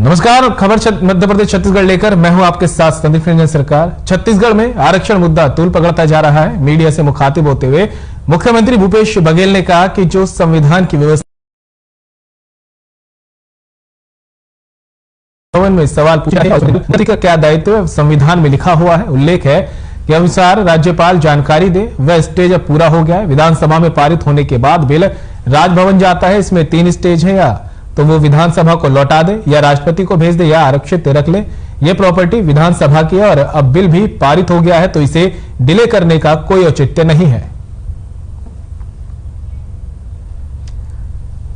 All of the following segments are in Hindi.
नमस्कार, खबर मध्य प्रदेश छत्तीसगढ़ लेकर मैं हूं आपके साथ संदीप रंजन सरकार। छत्तीसगढ़ में आरक्षण मुद्दा तूल पकड़ता जा रहा है। मीडिया से मुखातिब होते हुए मुख्यमंत्री भूपेश बघेल ने कहा कि जो संविधान की व्यवस्था भवन में सवाल पूछा है का क्या दायित्व है, संविधान में लिखा हुआ है। उल्लेख है कि अनुसार राज्यपाल जानकारी दे, वह स्टेज अब पूरा हो गया है। विधानसभा में पारित होने के बाद बिल राजभवन जाता है। इसमें 3 स्टेज है, या तो वो विधानसभा को लौटा दे, या राष्ट्रपति को भेज दे, या आरक्षित रख ले। ये प्रॉपर्टी विधानसभा की है और अब बिल भी पारित हो गया है, तो इसे डिले करने का कोई औचित्य नहीं है।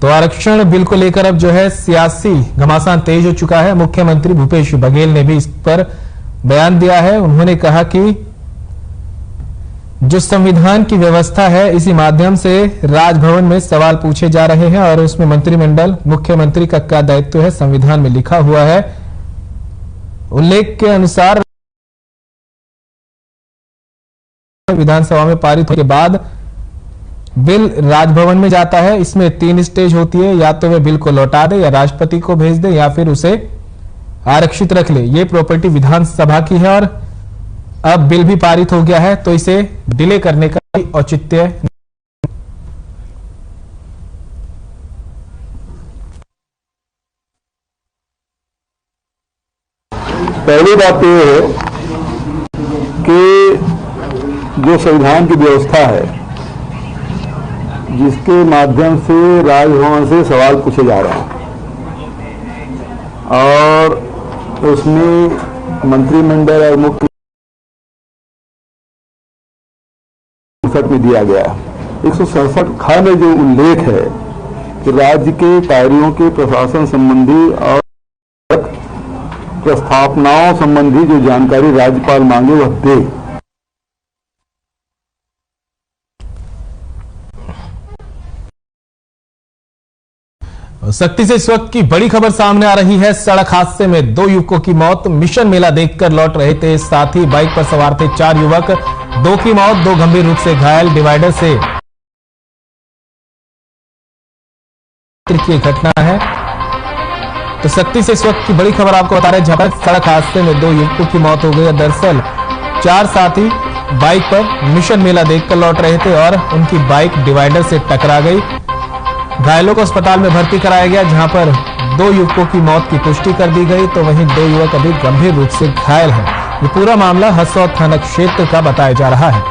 तो आरक्षण बिल को लेकर अब जो है सियासी घमासान तेज हो चुका है। मुख्यमंत्री भूपेश बघेल ने भी इस पर बयान दिया है। उन्होंने कहा कि जो संविधान की व्यवस्था है, इसी माध्यम से राजभवन में सवाल पूछे जा रहे हैं और उसमें मंत्रिमंडल, मुख्यमंत्री का क्या दायित्व है, संविधान में लिखा हुआ है। उल्लेख के अनुसार विधानसभा में पारित होने के बाद बिल राजभवन में जाता है। इसमें 3 स्टेज होती है, या तो वह बिल को लौटा दे, या राष्ट्रपति को भेज दे, या फिर उसे आरक्षित रख ले। ये प्रॉपर्टी विधानसभा की है और अब बिल भी पारित हो गया है, तो इसे डिले करने का कोई औचित्य नहीं। पहली बात तो यह है कि जो संविधान की व्यवस्था है, जिसके माध्यम से राजभवन से सवाल पूछे जा रहे हैं और उसमें मंत्रिमंडल और मुख्य में दिया गया 167 ख में जो उल्लेख है कि राज्य के कार्यों के प्रशासन संबंधी और प्रस्थापनाओं संबंधी जो जानकारी राज्यपाल मांगे वह दे। सख्ती से इस वक्त की बड़ी खबर सामने आ रही है। सड़क हादसे में 2 युवकों की मौत। मिशन मेला देखकर लौट रहे थे साथी, बाइक पर सवार थे 4 युवक, 2 की मौत, 2 गंभीर रूप से घायल। डिवाइडर से की घटना है। तो सख्ती से इस वक्त की बड़ी खबर आपको बता रहे हैं, जहां सड़क हादसे में 2 युवकों की मौत हो गई। दरअसल 4 साथी बाइक पर मिशन मेला देखकर लौट रहे थे और उनकी बाइक डिवाइडर से टकरा गई। घायलों को अस्पताल में भर्ती कराया गया, जहां पर 2 युवकों की मौत की पुष्टि कर दी गई, तो वहीं 2 युवक अभी गंभीर रूप से घायल हैं। ये पूरा मामला हसौद थाना क्षेत्र का बताया जा रहा है।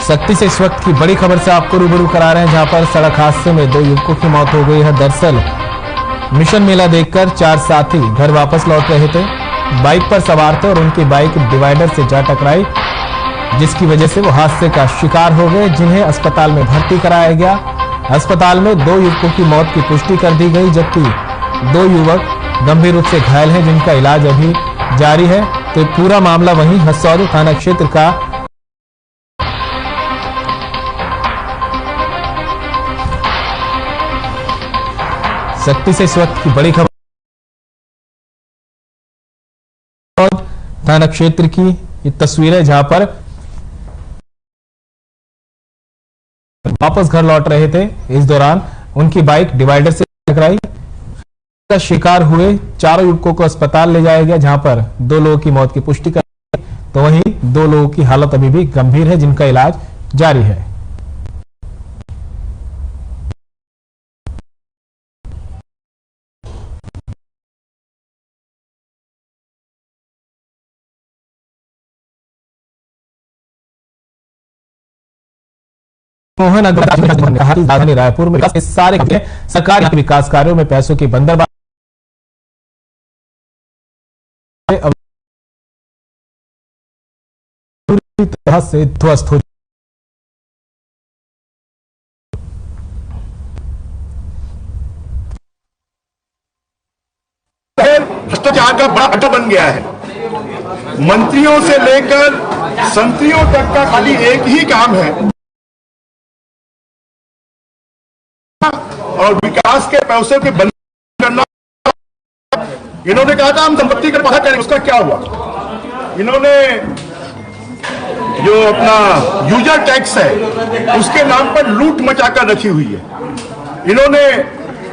सख्ती से इस वक्त की बड़ी खबर से आपको रूबरू करा रहे हैं, जहां पर सड़क हादसे में 2 युवकों की मौत हो गई है। दरअसल मिशन मेला देखकर 4 साथी घर वापस लौट रहे थे, बाइक पर सवार थे और उनकी बाइक डिवाइडर से जा टकराई, जिसकी वजह से वो हादसे का शिकार हो गए, जिन्हें अस्पताल में भर्ती कराया गया। अस्पताल में 2 युवकों की मौत की पुष्टि कर दी गई, जबकि 2 युवक गंभीर रूप से घायल हैं, जिनका इलाज अभी जारी है। तो पूरा मामला वहीं हसौद थाना क्षेत्र का सख्ती से इस वक्त की बड़ी खबर थाना क्षेत्र की ये तस्वीर है, जहां पर वापस घर लौट रहे थे। इस दौरान उनकी बाइक डिवाइडर से टकराई, का शिकार हुए 4 युवकों को अस्पताल ले जाया गया, जहां पर 2 लोगों की मौत की पुष्टि कर, तो वहीं 2 लोगों की हालत अभी भी गंभीर है, जिनका इलाज जारी है। मोहन अग्रवाल ने कहा कि राजधानी रायपुर में सारे सरकारी विकास कार्यों में पैसों की बंदरबांट पूरी तरह से ध्वस्त हो। भ्रष्टाचार का बड़ा अड्डा बन गया है। मंत्रियों से लेकर संतरियों तक का खाली एक ही काम है और विकास के पैसे के बंद करना। इन्होंने कहा था हम संपत्ति कर पता करें, उसका क्या हुआ? इन्होंने जो अपना यूजर टैक्स है उसके नाम पर लूट मचाकर रखी हुई है। इन्होंने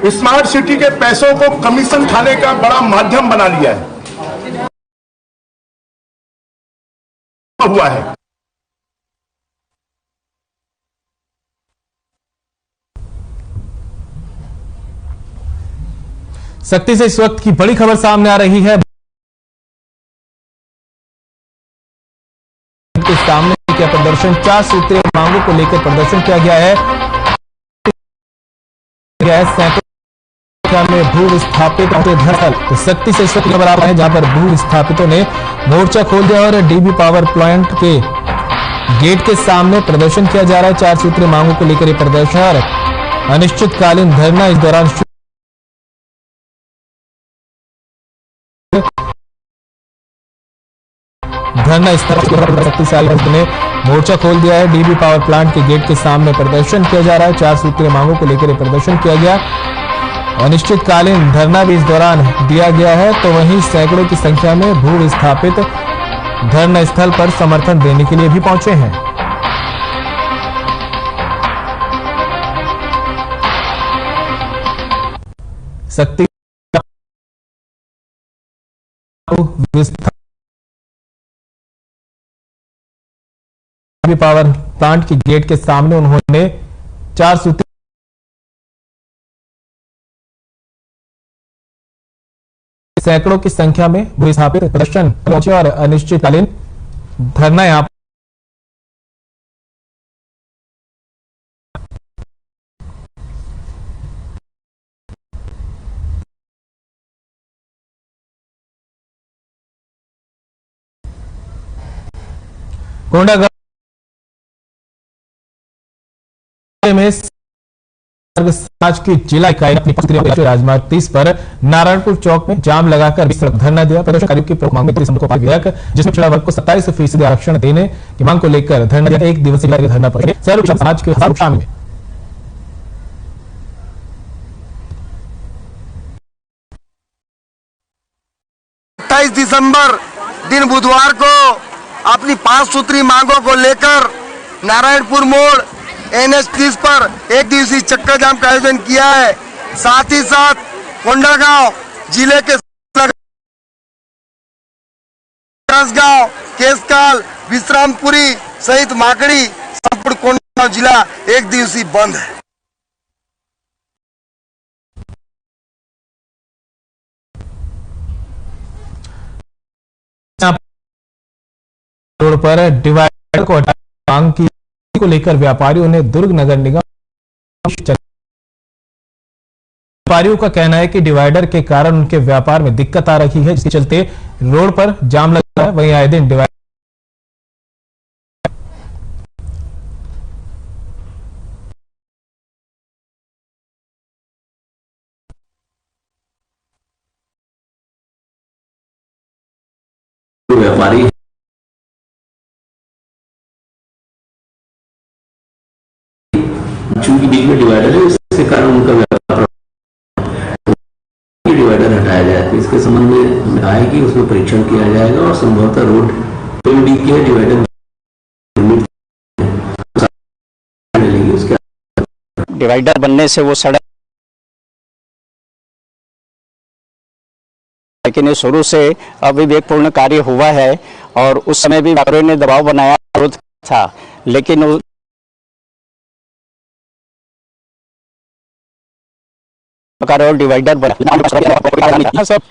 स्मार्ट सिटी के पैसों को कमीशन खाने का बड़ा माध्यम बना लिया है हुआ है। सख्ती से इस वक्त की बड़ी खबर सामने आ रही है। के सामने किया प्रदर्शन, 4 सूत्रीय मांगों को लेकर प्रदर्शन किया गया है। में भू विस्थापित धरसल तो सख्ती से इस वक्त खबर आ रहा है, जहां पर भू विस्थापितों ने मोर्चा खोल दिया और डीबी पावर प्लांट के गेट के सामने प्रदर्शन किया जा रहा है। 4 सूत्रीय मांगों को लेकर यह प्रदर्शन अनिश्चितकालीन धरना इस दौरान धरना स्थल शक्तिशाली ने मोर्चा खोल दिया है। डीबी पावर प्लांट के गेट के सामने प्रदर्शन किया जा रहा है। 4 सूत्रीय मांगों को लेकर प्रदर्शन किया गया। अनिश्चितकालीन धरना भी इस दौरान दिया गया है। तो वहीं सैकड़ों की संख्या में भू विस्थापित धरना स्थल पर समर्थन देने के लिए भी पहुंचे हैं। शक्ति पावर प्लांट के गेट के सामने उन्होंने 4 सूत्री सैकड़ों की संख्या में विस्थापित प्रदर्शन पहुंचे और अनिश्चितकालीन धरना यहां कोंडागांव में समाज की जिला इकाई ने अपनी राजमार्ग 30 पर नारायणपुर चौक में जाम लगाकर धरना दिया। प्रदर्शनकारियों की प्रमुख मांग विधेयक जिसमें पिछड़ा वर्ग को 27% आरक्षण देने की मांग को लेकर धरना दिया। 1 दिवसीय धरना पर समाज के शामिल। 28 दिसंबर दिन बुधवार को अपनी 5 सूत्री मांगों को लेकर नारायणपुर मोड़ NH 30 पर 1 दिवसीय चक्का जाम का आयोजन किया है। साथ ही साथ कोंडागांव जिले के गांव, केसकाल, विश्रामपुरी सहित माकड़ी संपूर्ण कोंडागांव जिला 1 दिवसीय बंद है। रोड पर डिवाइडर को मांग को लेकर व्यापारियों ने दुर्ग नगर निगम व्यापारियों का कहना है कि डिवाइडर के कारण उनके व्यापार में दिक्कत आ रही है, जिसके चलते रोड पर जाम लगा है। वहीं आए दिन डिवाइडर व्यापारी चूंकि बीच में डिवाइडर है, इसके कारण उनका व्यापार डिवाइडर हटाया जाए। तो इसके संबंध में आएगी, उसमें परीक्षण किया जाएगा और संभवतः रोड के डिवाइडर डिवाइडर बनने से वो सड़क, लेकिन ये शुरू से अविवेकपूर्ण कार्य हुआ है और उस समय भी व्यापारियों ने दबाव बनाया, विरोध था, लेकिन और डिवाइडर बना सब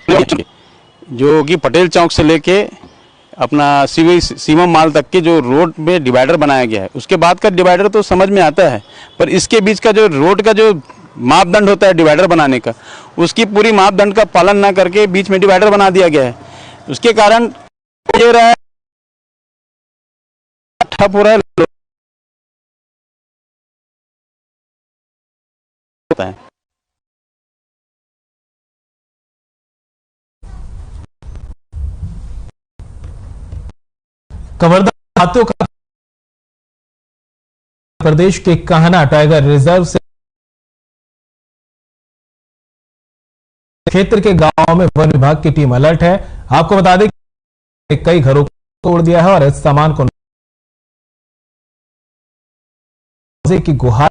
जो कि पटेल चौक से लेके अपना सीमा माल तक के जो रोड में डिवाइडर बनाया गया है, उसके बाद का डिवाइडर तो समझ में आता है, पर इसके बीच का जो रोड का जो मापदंड होता है डिवाइडर बनाने का, उसकी पूरी मापदंड का पालन ना करके बीच में डिवाइडर बना दिया गया है। उसके कारण ये रहा है ठप हो रहा है होता है। कवर्धा हाथियों का प्रदेश के कान्हा टाइगर रिजर्व से क्षेत्र के गांवों में वन विभाग की टीम अलर्ट है। आपको बता दें कि कई घरों को तोड़ दिया है और इस सामान को की गुहार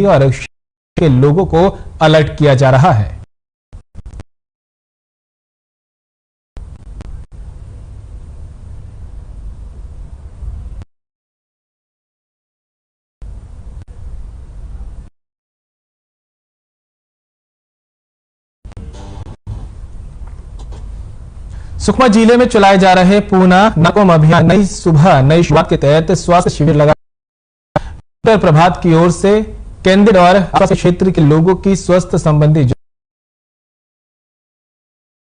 संबंधी और के लोगों को अलर्ट किया जा रहा है। सुकमा जिले में चलाए जा रहे पूना नकोम अभियान नई सुबह नई शुरुआत के तहत स्वास्थ्य शिविर लगा डॉक्टर प्रभात की ओर से केंद्र और आसपास के क्षेत्र के लोगों की स्वास्थ्य संबंधी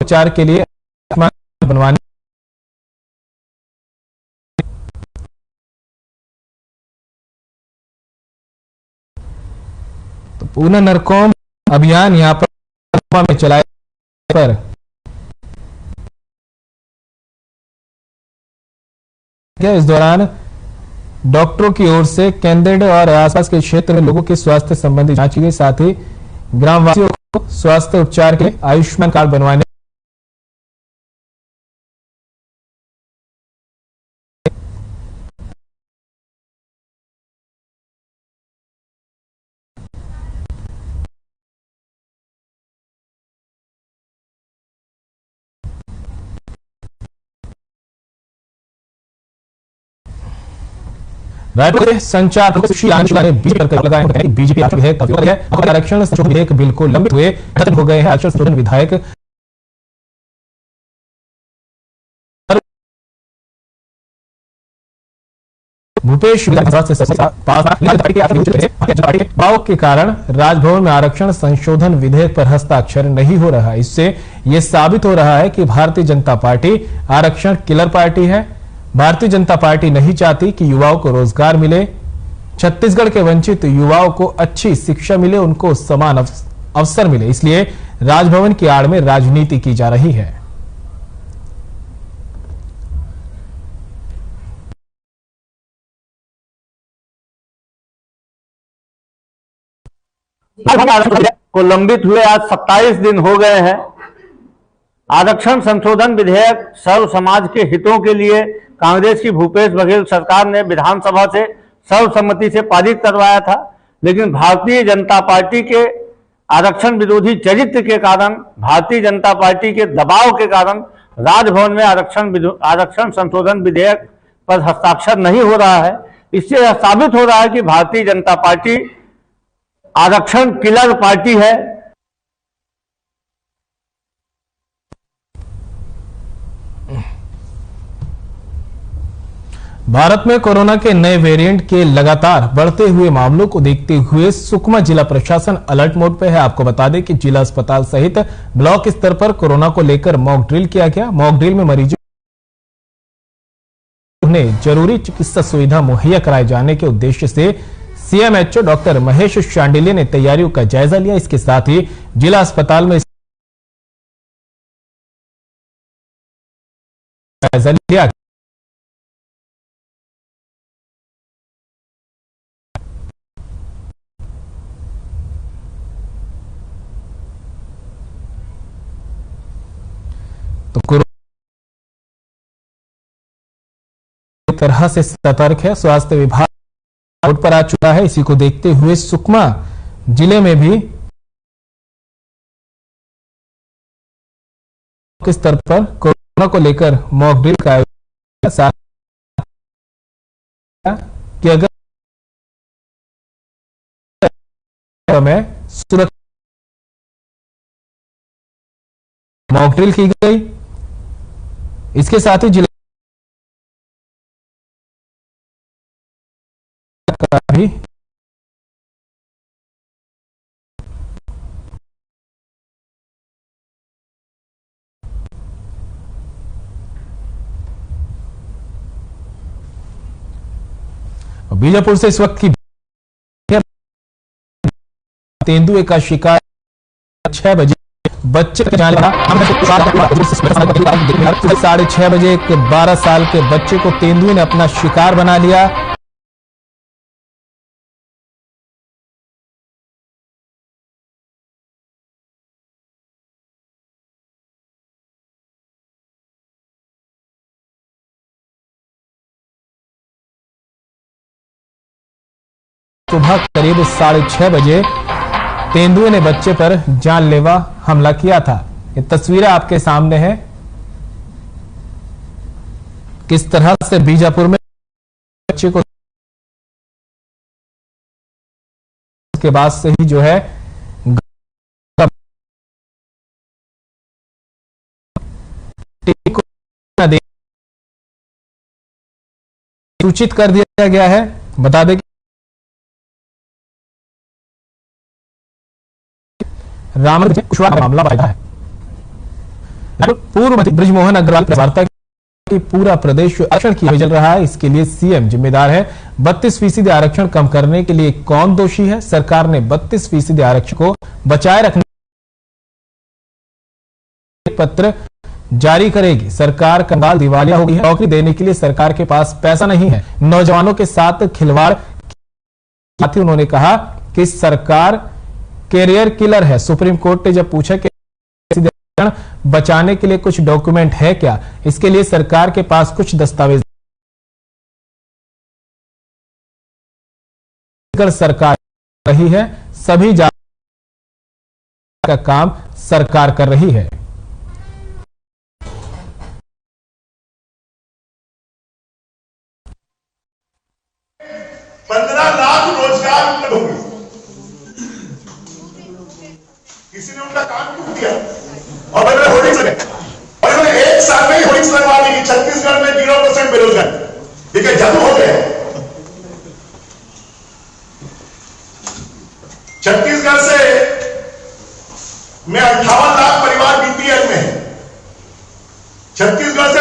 उपचार के लिए बनवाने तो पूना नरकोम अभियान यहां पर में चलाए पर इस दौरान डॉक्टरों की ओर से केंद्र और आसपास के क्षेत्र में लोगों के स्वास्थ्य संबंधी जांच की गई। साथ ही ग्रामवासियों को स्वास्थ्य उपचार के लिए आयुष्मान कार्ड बनवाने रायपुर के संचार बीजेपी आरक्षण संशोधन विधेयक बिल को लंबित हुए खत्म हो गए हैं। आरक्षण संशोधन विधायक भूपेश दबाव के कारण राजभवन में आरक्षण संशोधन विधेयक पर हस्ताक्षर नहीं हो रहा। इससे यह साबित हो रहा है कि भारतीय जनता पार्टी आरक्षण किलर पार्टी है। भारतीय जनता पार्टी नहीं चाहती कि युवाओं को रोजगार मिले, छत्तीसगढ़ के वंचित युवाओं को अच्छी शिक्षा मिले, उनको समान अवसर मिले। इसलिए राजभवन की आड़ में राजनीति की जा रही है। को लंबित हुए आज 27 दिन हो गए हैं। आरक्षण संशोधन विधेयक सर्व समाज के हितों के लिए कांग्रेस की भूपेश बघेल सरकार ने विधानसभा से सर्वसम्मति से पारित करवाया था, लेकिन भारतीय जनता पार्टी के आरक्षण विरोधी चरित्र के कारण, भारतीय जनता पार्टी के दबाव के कारण राजभवन में आरक्षण संशोधन विधेयक पर हस्ताक्षर नहीं हो रहा है। इससे यह साबित हो रहा है कि भारतीय जनता पार्टी आरक्षण किलर पार्टी है। भारत में कोरोना के नए वेरिएंट के लगातार बढ़ते हुए मामलों को देखते हुए सुकमा जिला प्रशासन अलर्ट मोड पे है। आपको बता दें कि जिला अस्पताल सहित ब्लॉक स्तर पर कोरोना को लेकर मॉक ड्रिल किया गया। मॉक ड्रिल में मरीजों उन्हें जरूरी चिकित्सा सुविधा मुहैया कराए जाने के उद्देश्य से सीएमएचओ डॉक्टर महेश शांडिल्य ने तैयारियों का जायजा लिया। इसके साथ ही जिला अस्पताल में जायजा लिया। तो कोरोना तरह से सतर्क है। स्वास्थ्य विभाग रोड पर आ चुका है। इसी को देखते हुए सुकमा जिले में भी किस स्तर पर कोरोना को लेकर मॉक ड्रिल का आयोजन कि अगर में सुरक्षा मॉक ड्रिल की गई। इसके साथ ही जिला का भी बीजापुर से इस वक्त की तेंदुए का शिकार 6 बजे बच्चे 6:30 बजे एक 12 साल के बच्चे को तेंदुए ने अपना शिकार बना लिया। सुबह करीब 6:30 बजे तेंदुए ने बच्चे पर जानलेवा हमला किया था। ये तस्वीरें आपके सामने हैं, किस तरह से बीजापुर में बच्चे को के बाद से ही जो है सूचित कर दिया गया है। बता दें रामन मामला है। पूर्व मंत्री बृजमोहन अग्रवाल वार्ता की पूरा प्रदेश आरक्षण की चल रहा है, इसके लिए सीएम जिम्मेदार है। 32% आरक्षण कम करने के लिए कौन दोषी है? सरकार ने 32% आरक्षण को बचाए रखने पत्र जारी करेगी। सरकार कंगाल दिवालिया हो गई है। नौकरी देने के लिए सरकार के पास पैसा नहीं है। नौजवानों के साथ खिलवाड़। साथ ही उन्होंने कहा कि सरकार कैरियर किलर है। सुप्रीम कोर्ट ने जब पूछा कि बचाने के लिए कुछ डॉक्यूमेंट है क्या, इसके लिए सरकार के पास कुछ दस्तावेज सरकार रही है। सभी का काम सरकार कर रही है। 15 लाख रोजगार उपलब्ध होंगे। किसी ने उनका काम क्यों दिया? और मैंने होर्डिंग्स लगे और इन्होंने एक साल में ही होर्डिंग्स लगवा दी कि छत्तीसगढ़ में 0% बेरोजगार। देखिए जादू हो गया। छत्तीसगढ़ से में 58 लाख परिवार बीपीएल में है। छत्तीसगढ़ से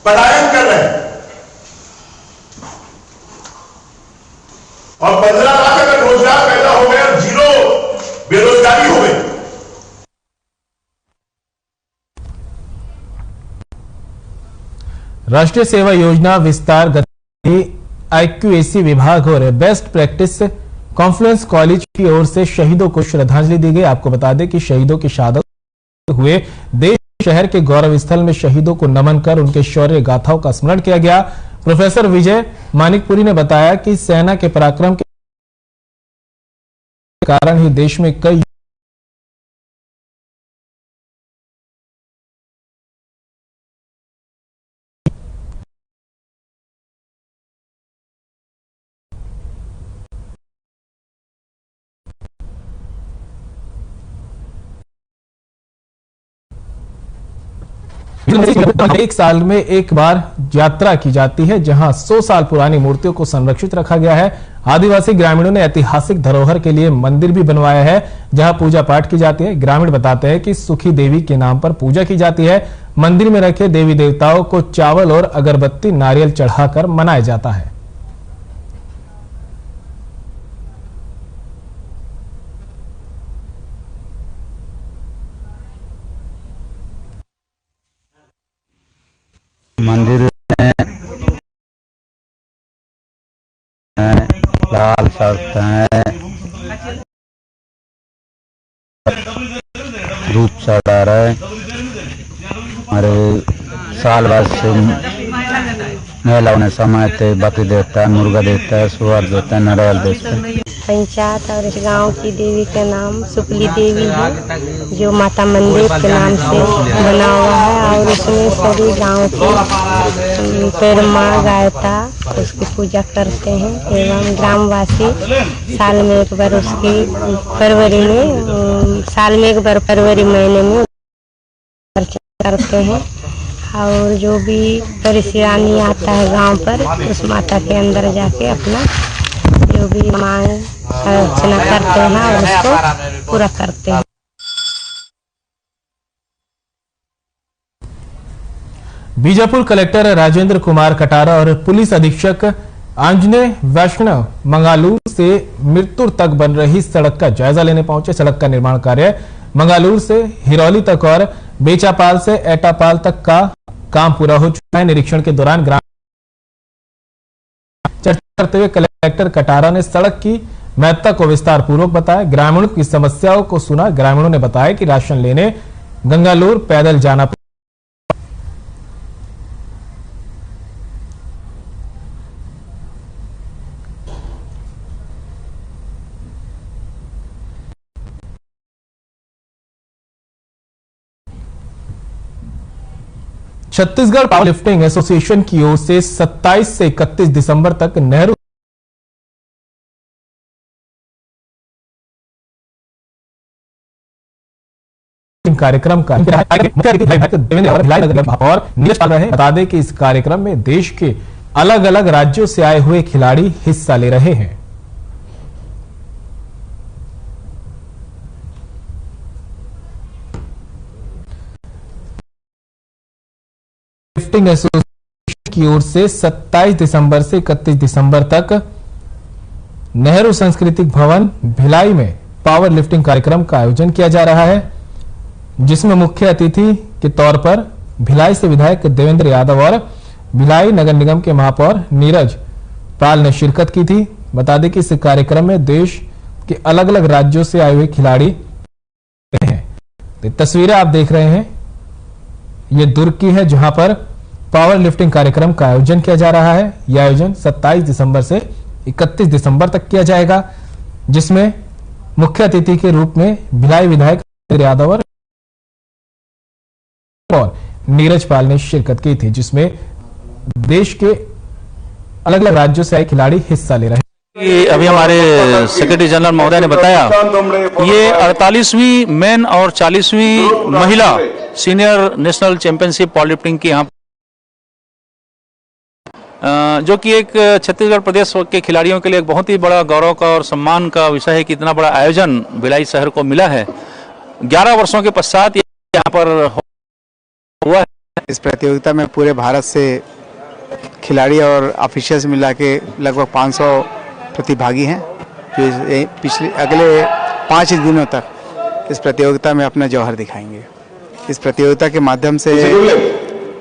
पलायन कर रहे हैं और 15 लाख अगर रोजगार पैदा हो गए और 0 बेरोजगारी हो गई। राष्ट्रीय सेवा योजना विस्तार गति IQAC विभाग और बेस्ट प्रैक्टिस कॉन्फ्लुएंस कॉलेज की ओर से शहीदों को श्रद्धांजलि दी गई। आपको बता दें कि शहीदों की शहादत हुए देश शहर के गौरव स्थल में शहीदों को नमन कर उनके शौर्य गाथाओं का स्मरण किया गया। प्रोफेसर विजय मानिकपुरी ने बताया कि सेना के पराक्रम के कारण ही देश में कई एक साल में एक बार यात्रा की जाती है, जहां 100 साल पुरानी मूर्तियों को संरक्षित रखा गया है। आदिवासी ग्रामीणों ने ऐतिहासिक धरोहर के लिए मंदिर भी बनवाया है, जहां पूजा पाठ की जाती है। ग्रामीण बताते हैं कि सुखी देवी के नाम पर पूजा की जाती है। मंदिर में रखे देवी देवताओं को चावल और अगरबत्ती नारियल चढ़ाकर मनाया जाता है। मंदिर में लाल शर्त है, रूप चढ़ा रहा है। हमारे साल भर से महिलाओं ने समाते बकरी देता है, मुर्गा देता है, सुअर देता है, नारियल देता है। पंचायत और इस गांव की देवी का नाम सुपली देवी है, जो माता मंदिर के नाम से बना हुआ है और इसमें सभी गांव के पेरमा गायता उसकी पूजा करते हैं एवं ग्रामवासी साल में एक बार उसकी फरवरी महीने में करते हैं और जो भी परेशानी आता है गांव पर उस माता के अंदर जाके अपना जो भी मांग अर्चना करते हैं और उसको पूरा करते हैं। बीजापुर कलेक्टर राजेंद्र कुमार कटारा और पुलिस अधीक्षक आंजनेय वैष्णव मंगालूर से मिरतुर तक बन रही सड़क का जायजा लेने पहुंचे। सड़क का निर्माण कार्य मंगालूर से हिरौली तक और बेचापाल से एटापाल तक का काम पूरा हो चुका है। निरीक्षण के दौरान ग्राम चर्चा करते हुए कलेक्टर कटारा ने सड़क की महत्ता को विस्तार पूर्वक बताया। ग्रामीणों की समस्याओं को सुना। ग्रामीणों ने बताया कि राशन लेने गंगालूर पैदल जाना छत्तीसगढ़ पावर लिफ्टिंग एसोसिएशन की ओर से 27 से 31 दिसंबर तक नेहरू कार्यक्रम का और नीरज पाल रहे। बता दें कि इस कार्यक्रम में देश के अलग अलग राज्यों से आए हुए खिलाड़ी हिस्सा ले रहे हैं। लिफ्टिंग एसोसिएशन की ओर से 27 दिसंबर से 31 दिसंबर तक नेहरू सांस्कृतिक भवन भिलाई में पावर लिफ्टिंग कार्यक्रम का आयोजन किया जा रहा है, जिसमें मुख्य अतिथि के तौर पर भिलाई से विधायक देवेंद्र यादव और भिलाई नगर निगम के महापौर नीरज पाल ने शिरकत की थी। बता दें कि इस कार्यक्रम में देश के अलग अलग राज्यों से आए हुए खिलाड़ी हैं। तो तस्वीरें आप देख रहे हैं, ये दुर्ग की है जहां पर पावर लिफ्टिंग कार्यक्रम का आयोजन किया जा रहा है। यह आयोजन 27 दिसंबर से 31 दिसंबर तक किया जाएगा, जिसमें मुख्य अतिथि के रूप में भिलाई विधायक देवेंद्र यादव और नीरज पाल ने शिरकत की थी, जिसमें देश के अलग अलग राज्यों से आए खिलाड़ी हिस्सा ले रहे हैं। अभी हमारे सेक्रेटरी जनरल महोदय ने बताया ये 48वीं मेन और 40वीं महिला senior national championship power lifting की यहाँ जो कि एक छत्तीसगढ़ प्रदेश के खिलाड़ियों के लिए एक बहुत ही बड़ा गौरव का और सम्मान का विषय है कि इतना बड़ा आयोजन भिलाई शहर को मिला है। 11 वर्षों के पश्चात यहाँ पर हुआ है। इस प्रतियोगिता में पूरे भारत से खिलाड़ी और ऑफिशियल्स मिला के लगभग 500 प्रतिभागी हैं, जो पिछले अगले 5 दिनों तक इस प्रतियोगिता में अपना जौहर दिखाएंगे। इस प्रतियोगिता के माध्यम से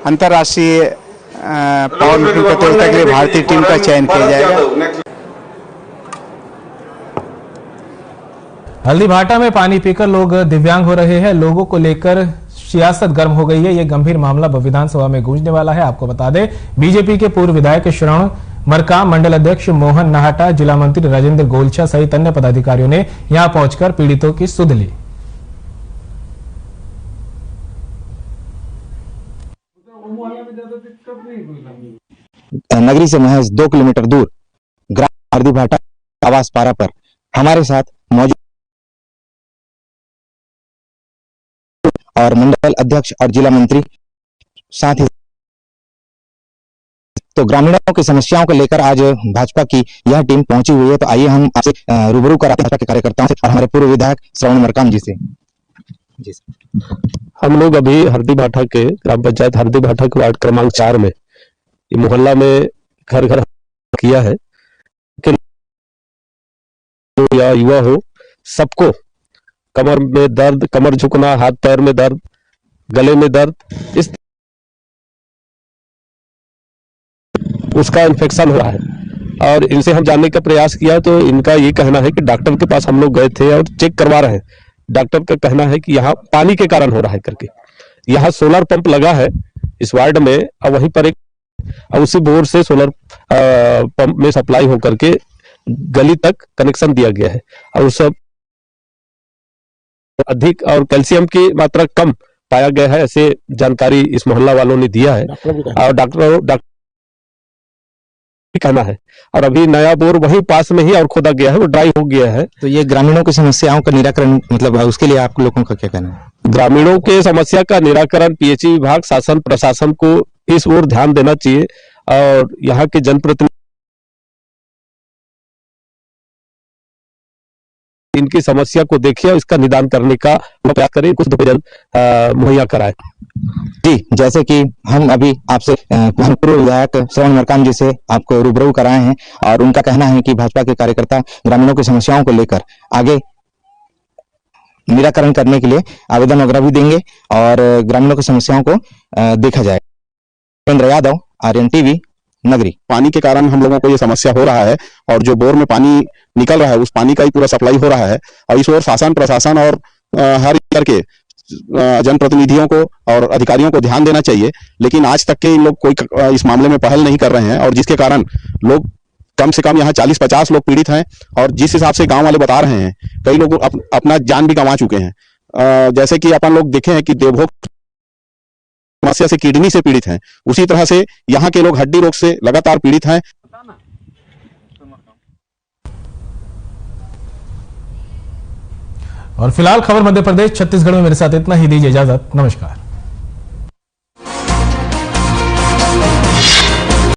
अंतर्राष्ट्रीय पावर लिफ्टिंग प्रतियोगिता के लिए भारतीय टीम का चयन किया जाएगा। हल्दीभाटा में पानी पीकर लोग दिव्यांग हो रहे हैं। लोगों को लेकर सियासत गर्म हो गई है। यह गंभीर मामला विधानसभा में गूंजने वाला है। आपको बता दें, बीजेपी के पूर्व विधायक श्रवण मरकाम, मंडल अध्यक्ष मोहन नाहटा, जिला मंत्री राजेंद्र गोलछा सहित अन्य पदाधिकारियों ने यहां पहुंचकर पीड़ितों की सुध ली। नगरी से महज 2 किलोमीटर दूर ग्राम हल्दीभाटा आवास पारा पर हमारे साथ मौजूद और मंडल अध्यक्ष और जिला मंत्री, साथ ही तो ग्रामीणों की समस्याओं को लेकर आज भाजपा की यह टीम पहुंची हुई है। तो आइए हम आपसे रूबरू कराते हैं भाजपा के कार्यकर्ताओं से और हमारे पूर्व विधायक श्रवण मरकाम जी से। जी हम लोग अभी हल्दीभाटा के ग्राम पंचायत हल्दीभाटा के वार्ड क्रमांक 4 में ये मोहल्ला में घर घर किया है कि या युवा हो, सबको कमर में दर्द, कमर झुकना, हाथ पैर में दर्द, गले में दर्द, इस उसका इन्फेक्शन हुआ है। और इनसे हम जानने का प्रयास किया तो इनका ये कहना है कि डॉक्टर के पास हम लोग गए थे और चेक करवा रहे हैं। डॉक्टर का कहना है कि यहाँ पानी के कारण हो रहा है करके। यहाँ सोलर पंप लगा है इस वार्ड में और वहीं पर एक उसी बोर से सोलर पंप में सप्लाई होकर के गली तक कनेक्शन दिया गया है और सब अधिक और कैल्शियम की मात्रा कम पाया गया है, ऐसे जानकारी इस मोहल्ला वालों ने दिया है और डॉक्टर कहना है। और अभी नया बोर वहीं पास में ही और खोदा गया है, वो ड्राई हो गया है। तो ये ग्रामीणों की समस्याओं का निराकरण, मतलब उसके लिए आप लोगों का क्या कहना है? ग्रामीणों के समस्या का निराकरण पीएचई विभाग, शासन प्रशासन को इस ओर ध्यान देना चाहिए और यहाँ के जनप्रतिनिधि इनकी समस्या को देखिए और इसका निदान करने का प्रयास करें, कुछ मुहैया कराए। जी, जैसे कि हम अभी आपसे पूर्व विधायक श्रवण मरकाम जी से आपको रूबरू कराए हैं और उनका कहना है कि भाजपा के कार्यकर्ता ग्रामीणों की समस्याओं को लेकर आगे निराकरण करने के लिए आवेदन वगैरह भी देंगे और ग्रामीणों की समस्याओं को देखा जाएगा। देवेंद्र यादव, आर्यन टीवी, नगरी। पानी के कारण हम लोगों को ये समस्या हो रहा है और जो बोर में पानी निकल रहा है उस पानी का ही पूरा सप्लाई हो रहा है और इस ओर शासन प्रशासन और हर स्तर के जनप्रतिनिधियों को और अधिकारियों को ध्यान देना चाहिए, लेकिन आज तक के इन लोग कोई इस मामले में पहल नहीं कर रहे हैं और जिसके कारण लोग कम से कम यहाँ 40-50 लोग पीड़ित हैं और जिस हिसाब से गांव वाले बता रहे हैं कई लोग अपना जान भी गंवा चुके हैं। जैसे कि अपन लोग देखे हैं कि देवभोग समस्या से किडनी से पीड़ित हैं, उसी तरह से यहाँ के लोग हड्डी रोग से लगातार पीड़ित हैं। और फिलहाल खबर मध्य प्रदेश छत्तीसगढ़ में मेरे साथ इतना ही। दीजिए इजाजत, नमस्कार।